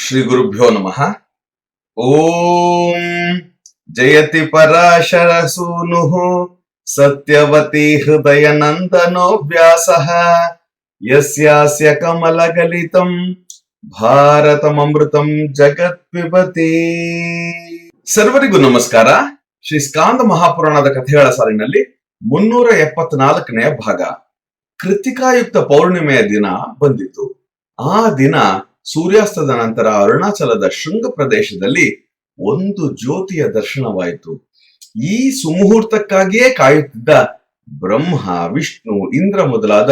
ಶ್ರೀ ಗುರುಭ್ಯೋ ನಮಃ. ಓಂ ಜಯತಿ ಪರಾಶರ ಸೂನುಃ ಸತ್ಯವತಿ ಹೃದಯ ನಂದನೋ ವ್ಯಾಸಃ ಯಸ್ಯಾಸ್ಯ ಕಮಲಗಲಿತಂ ಭಾರತಮೃತಂ ಜಗತ್ ಪಿಬತಿ. ಸರ್ವರಿಗೂ ನಮಸ್ಕಾರ. ಶ್ರೀ ಸ್ಕಾಂದ ಮಹಾಪುರಾಣದ ಕಥೆಗಳ ಸಾಲಿನಲ್ಲಿ 374ನೇ ಭಾಗ. ಕೃತಿಕಾಯುಕ್ತ ಪೌರ್ಣಿಮೆಯ ದಿನ ಬಂದಿತು. ಆ ದಿನ ಸೂರ್ಯಾಸ್ತದ ನಂತರ ಅರುಣಾಚಲದ ಶೃಂಗ ಪ್ರದೇಶದಲ್ಲಿ ಒಂದು ಜ್ಯೋತಿಯ ದರ್ಶನವಾಯಿತು. ಈ ಸುಮುಹೂರ್ತಕ್ಕಾಗಿಯೇ ಕಾಯುತ್ತಿದ್ದ ಬ್ರಹ್ಮ, ವಿಷ್ಣು, ಇಂದ್ರ ಮೊದಲಾದ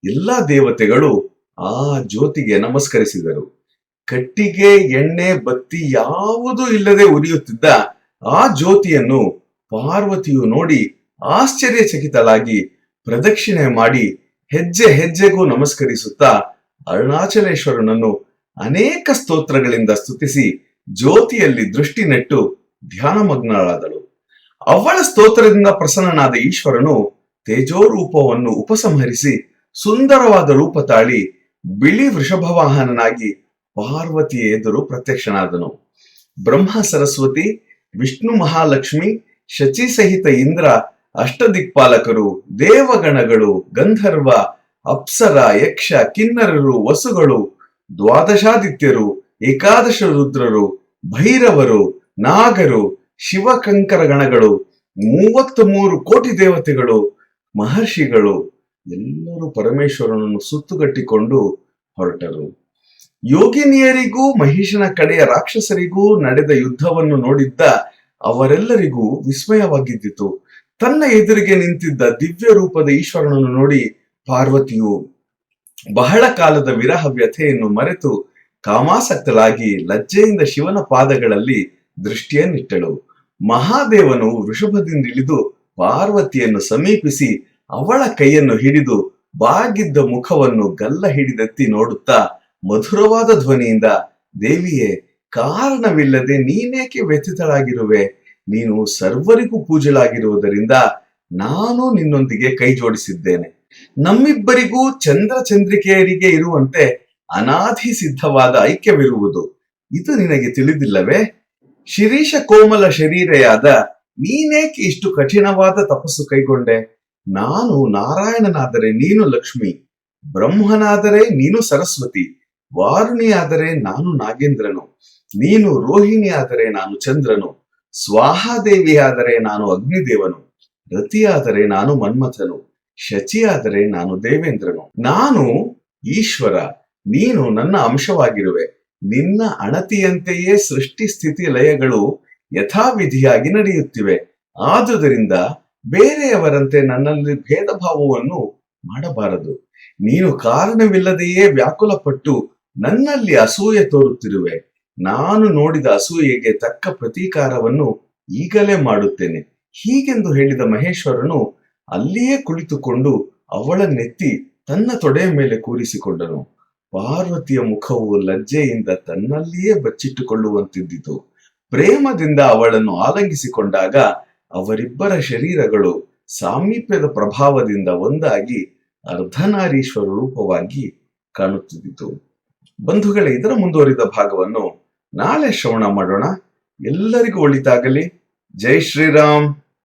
ಎಲ್ಲಾ ದೇವತೆಗಳು ಆ ಜ್ಯೋತಿಗೆ ನಮಸ್ಕರಿಸಿದರು. ಕಟ್ಟಿಗೆ, ಎಣ್ಣೆ, ಬತ್ತಿ ಯಾವುದೂ ಇಲ್ಲದೆ ಉರಿಯುತ್ತಿದ್ದ ಆ ಜ್ಯೋತಿಯನ್ನು ಪಾರ್ವತಿಯು ನೋಡಿ ಆಶ್ಚರ್ಯಚಕಿತಳಾಗಿ ಪ್ರದಕ್ಷಿಣೆ ಮಾಡಿ ಹೆಜ್ಜೆ ಹೆಜ್ಜೆಗೂ ನಮಸ್ಕರಿಸುತ್ತಾ ಅರುಣಾಚಲೇಶ್ವರನನ್ನು ಅನೇಕ ಸ್ತೋತ್ರಗಳಿಂದ ಸ್ತುತಿಸಿ ಜ್ಯೋತಿಯಲ್ಲಿ ದೃಷ್ಟಿ ನೆಟ್ಟು ಧ್ಯಾನಮಗ್ನಳಾದಳು. ಅವಳ ಸ್ತೋತ್ರದಿಂದ ಪ್ರಸನ್ನನಾದ ಈಶ್ವರನು ತೇಜೋರೂಪವನ್ನು ಉಪಸಂಹರಿಸಿ ಸುಂದರವಾದ ರೂಪ ತಾಳಿ ಬಿಳಿ ವೃಷಭವಾಹನನಾಗಿ ಪಾರ್ವತಿಯ ಎದುರು ಪ್ರತ್ಯಕ್ಷನಾದನು. ಬ್ರಹ್ಮ, ಸರಸ್ವತಿ, ವಿಷ್ಣು, ಮಹಾಲಕ್ಷ್ಮಿ, ಶಚಿ ಸಹಿತ ಇಂದ್ರ, ಅಷ್ಟದಿಕ್ಪಾಲಕರು, ದೇವಗಣಗಳು, ಗಂಧರ್ವ, ಅಪ್ಸರ, ಯಕ್ಷ, ಕಿನ್ನರರು, ವಸುಗಳು, ದ್ವಾದಶಾದಿತ್ಯರು, ಏಕಾದಶ ರುದ್ರರು, ಭೈರವರು, ನಾಗರು, ಶಿವಕಂಕರ ಗಣಗಳು, 33 ಕೋಟಿ ದೇವತೆಗಳು, ಮಹರ್ಷಿಗಳು ಎಲ್ಲರೂ ಪರಮೇಶ್ವರನನ್ನು ಸುತ್ತುಗಟ್ಟಿಕೊಂಡು ಹೊರಟರು. ಯೋಗಿನಿಯರಿಗೂ ಮಹಿಷನ ಕಡೆಯ ರಾಕ್ಷಸರಿಗೂ ನಡೆದ ಯುದ್ಧವನ್ನು ನೋಡಿದ್ದ ಅವರೆಲ್ಲರಿಗೂ ವಿಸ್ಮಯವಾಗಿದ್ದಿತು. ತನ್ನ ಎದುರಿಗೆ ನಿಂತಿದ್ದ ದಿವ್ಯ ರೂಪದ ಈಶ್ವರನನ್ನು ನೋಡಿ ಪಾರ್ವತಿಯು ಬಹಳ ಕಾಲದ ವಿರಹ ವ್ಯಥೆಯನ್ನು ಮರೆತು ಕಾಮಾಸಕ್ತಳಾಗಿ ಲಜ್ಜೆಯಿಂದ ಶಿವನ ಪಾದಗಳಲ್ಲಿ ದೃಷ್ಟಿಯನ್ನಿಟ್ಟಳು. ಮಹಾದೇವನು ವೃಷಭದಿಂದ ಇಳಿದು ಪಾರ್ವತಿಯನ್ನು ಸಮೀಪಿಸಿ ಅವಳ ಕೈಯನ್ನು ಹಿಡಿದು ಬಾಗಿದ್ದ ಮುಖವನ್ನು ಗಲ್ಲ ಹಿಡಿದೆತ್ತಿ ನೋಡುತ್ತಾ ಮಧುರವಾದ ಧ್ವನಿಯಿಂದ, ದೇವಿಯೇ, ಕಾರಣವಿಲ್ಲದೆ ನೀನೇಕೆ ವ್ಯಥಿತಳಾಗಿರುವೆ? ನೀನು ಸರ್ವರಿಗೂ ಪೂಜಲಾಗಿರುವುದರಿಂದ ನಾನು ನಿನ್ನೊಂದಿಗೆ ಕೈ ಜೋಡಿಸಿದ್ದೇನೆ. ನಮ್ಮಿಬ್ಬರಿಗೂ ಚಂದ್ರ ಚಂದ್ರಿಕೆಯರಿಗೆ ಇರುವಂತೆ ಅನಾದಿ ಸಿದ್ಧವಾದ ಐಕ್ಯವಿರುವುದು ಇದು ನಿನಗೆ ತಿಳಿದಿಲ್ಲವೇ? ಶಿರೀಷ ಕೋಮಲ ಶರೀರೆಯಾದ ನೀನೇಕೆ ಇಷ್ಟು ಕಠಿಣವಾದ ತಪಸ್ಸು ಕೈಗೊಂಡೆ? ನಾನು ನಾರಾಯಣನಾದರೆ ನೀನು ಲಕ್ಷ್ಮಿ, ಬ್ರಹ್ಮನಾದರೆ ನೀನು ಸರಸ್ವತಿ, ವಾರುಣಿಯಾದರೆ ನಾನು ನಾಗೇಂದ್ರನು, ನೀನು ರೋಹಿಣಿಯಾದರೆ ನಾನು ಚಂದ್ರನು, ಸ್ವಾಹಾದೇವಿಯಾದರೆ ನಾನು ಅಗ್ನಿದೇವನು, ರತಿಯಾದರೆ ನಾನು ಮನ್ಮಥನು, ಶಚಿಯಾದರೆ ನಾನು ದೇವೇಂದ್ರನು. ನಾನು ಈಶ್ವರ, ನೀನು ನನ್ನ ಅಂಶವಾಗಿರುವೆ. ನಿನ್ನ ಅಣತಿಯಂತೆಯೇ ಸೃಷ್ಟಿ ಸ್ಥಿತಿ ಲಯಗಳು ಯಥಾವಿಧಿಯಾಗಿ ನಡೆಯುತ್ತಿವೆ. ಆದುದರಿಂದ ಬೇರೆಯವರಂತೆ ನನ್ನಲ್ಲಿ ಭೇದ ಭಾವವನ್ನು ಮಾಡಬಾರದು. ನೀನು ಕಾರಣವಿಲ್ಲದೆಯೇ ವ್ಯಾಕುಲಪಟ್ಟು ನನ್ನಲ್ಲಿ ಅಸೂಯೆ ತೋರುತ್ತಿರುವೆ. ನಾನು ನೋಡಿದ ಅಸೂಯೆಗೆ ತಕ್ಕ ಪ್ರತೀಕಾರವನ್ನು ಈಗಲೇ ಮಾಡುತ್ತೇನೆ. ಹೀಗೆಂದು ಹೇಳಿದ ಮಹೇಶ್ವರನು ಅಲ್ಲಿಯೇ ಕುಳಿತುಕೊಂಡು ಅವಳನ್ನೆತ್ತಿ ತನ್ನ ತೊಡೆಯ ಮೇಲೆ ಕೂರಿಸಿಕೊಂಡನು. ಪಾರ್ವತಿಯ ಮುಖವು ಲಜ್ಜೆಯಿಂದ ತನ್ನಲ್ಲಿಯೇ ಬಚ್ಚಿಟ್ಟುಕೊಳ್ಳುವಂತಿದ್ದಿತು. ಪ್ರೇಮದಿಂದ ಅವಳನ್ನು ಆಲಂಗಿಸಿಕೊಂಡಾಗ ಅವರಿಬ್ಬರ ಶರೀರಗಳು ಸಾಮೀಪ್ಯದ ಪ್ರಭಾವದಿಂದ ಒಂದಾಗಿ ಅರ್ಧನಾರೀಶ್ವರ ರೂಪವಾಗಿ ಕಾಣುತ್ತಿದ್ದಿತು. ಬಂಧುಗಳೇ, ಇದರ ಮುಂದುವರಿದ ಭಾಗವನ್ನು ನಾಳೆ ಶ್ರವಣ ಮಾಡೋಣ. ಎಲ್ಲರಿಗೂ ಒಳಿತಾಗಲಿ. ಜೈ ಶ್ರೀರಾಮ್.